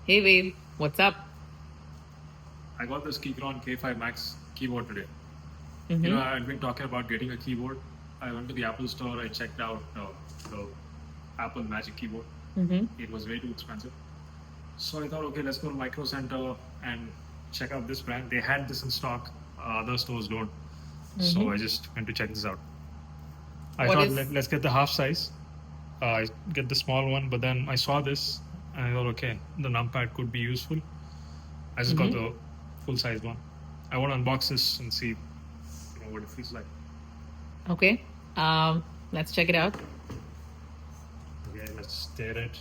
Hey Wade, what's up? I got this Keychron K5 Max keyboard today. Mm-hmm. I'd been talking about getting a keyboard. I went to the Apple store. I checked out the Apple Magic Keyboard. Mm-hmm. It was way too expensive. So I thought, okay, let's go to Micro Center and check out this brand. They had this in stock. Other stores don't. So I just went to check this out. I What thought, is let's get the half size. I get the small one, but then I saw this and I thought, okay, the numpad could be useful. I just got the full size one. I want to unbox this and see what it feels like. okay? Let's check it out. Okay, let's stare it.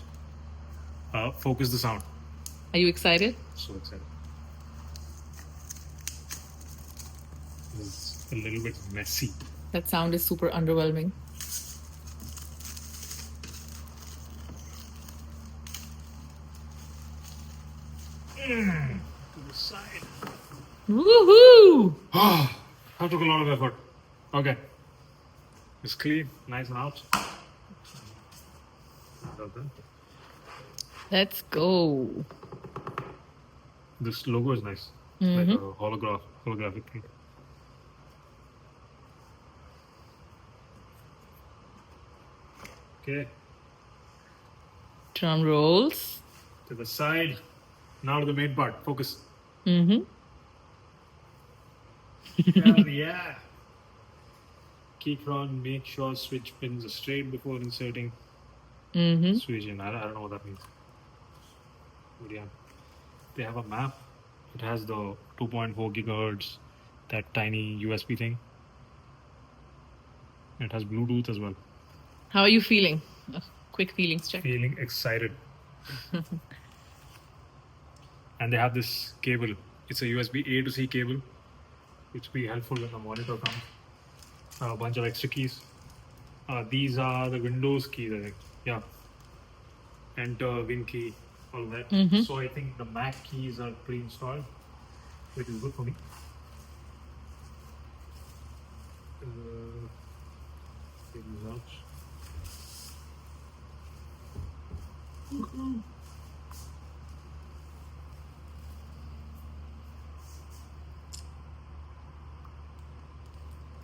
Focus the sound. Are you excited? So excited. It's a little bit messy. That sound is super underwhelming. To the side. Woohoo! That took a lot of effort. Okay. It's clean, nice and out. Let's go. This logo is nice. Like a holographic thing. Okay. Drum rolls. To the side. Now to the main part. Focus. Mm-hmm. Hell yeah. Keychron, make sure switch pins are straight before inserting switch in. I don't know what that means. But yeah. They have a map. It has the 2.4 gigahertz, that tiny USB thing. It has Bluetooth as well. How are you feeling? Quick feelings check. Feeling excited. And they have this cable. It's a USB A to C cable, which will be helpful when the monitor comes. A bunch of extra keys. These are the Windows keys, I think. Yeah. Enter, Win key, all that. So I think the Mac keys are pre-installed, which is good for me. Take these out.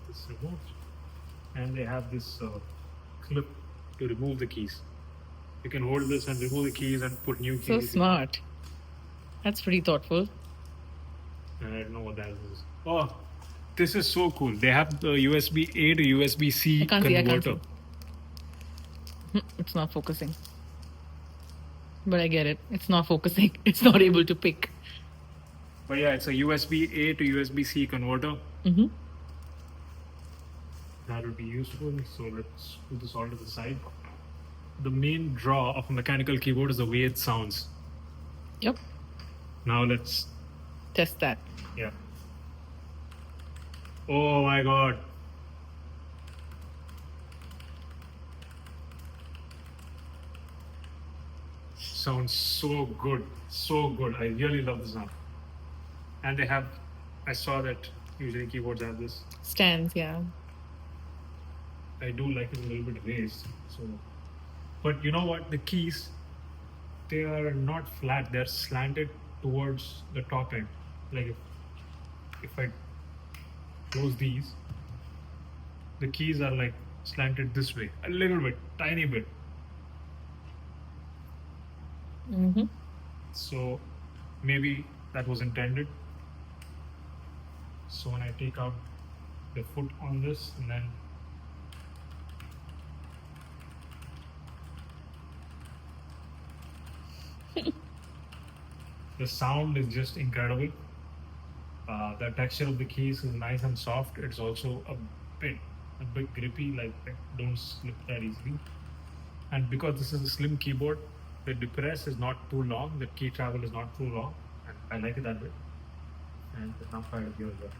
This remote, and they have this clip to remove the keys. You can hold this and remove the keys and put new keys. So smart. That's pretty thoughtful. I don't know what that is. Oh, this is so cool. They have the USB A to USB C converter. It's not focusing. But I get it. It's not focusing. It's not able to pick. But yeah, it's a USB A to USB C converter. That will be useful. So let's put this all to the side. The main draw of a mechanical keyboard is the way it sounds. Yep. Now let's test that. Yeah. Oh my god. Sounds so good. So good. I really love the sound. And they have, I saw that usually keyboards have this. Stands, yeah. I do like it a little bit raised. So, but you know what? The keys, they are not flat. They're slanted towards the top end. Like if I close these, the keys are like slanted this way, a little bit, tiny bit. So maybe that was intended. So when I take out the foot on this and then the sound is just incredible. The texture of the keys is nice and soft. It's also a bit grippy, like don't slip that easily. And because this is a slim keyboard, the depress is not too long. The key travel is not too long, and I like it that way. And the numpad is here as well.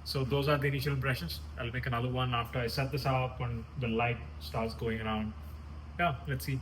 So those are the initial impressions. I'll make another one after I set this up and the light starts going around. Yeah, let's see.